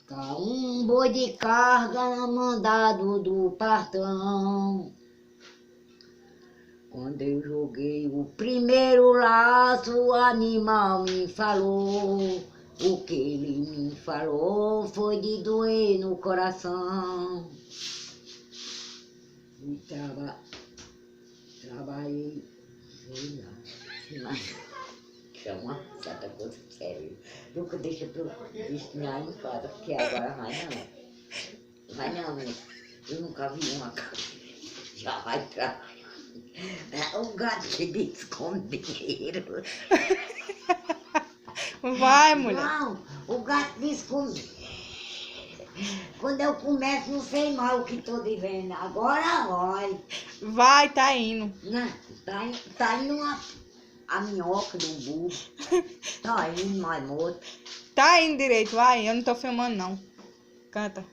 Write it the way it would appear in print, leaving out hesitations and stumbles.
Um boi de carga mandado do patrão. Quando eu joguei o primeiro laço, o animal me falou. O que ele me falou foi de doer no coração. E trabalhei, sei lá, é uma certa coisa séria. Nunca deixa pra eu destinar em casa, porque agora vai não. Vai não, eu nunca vi uma casa. Já vai trabalhar. O gato de escondeiro. Vai, mulher. Não, o gato de escondeiro. Quando eu começo, não sei mais o que estou dizendo. Agora vai. Vai, tá indo. Não, tá indo a minhoca do burro. Tá indo mais morto. Tá indo direito, vai. Eu não tô filmando, não. Canta.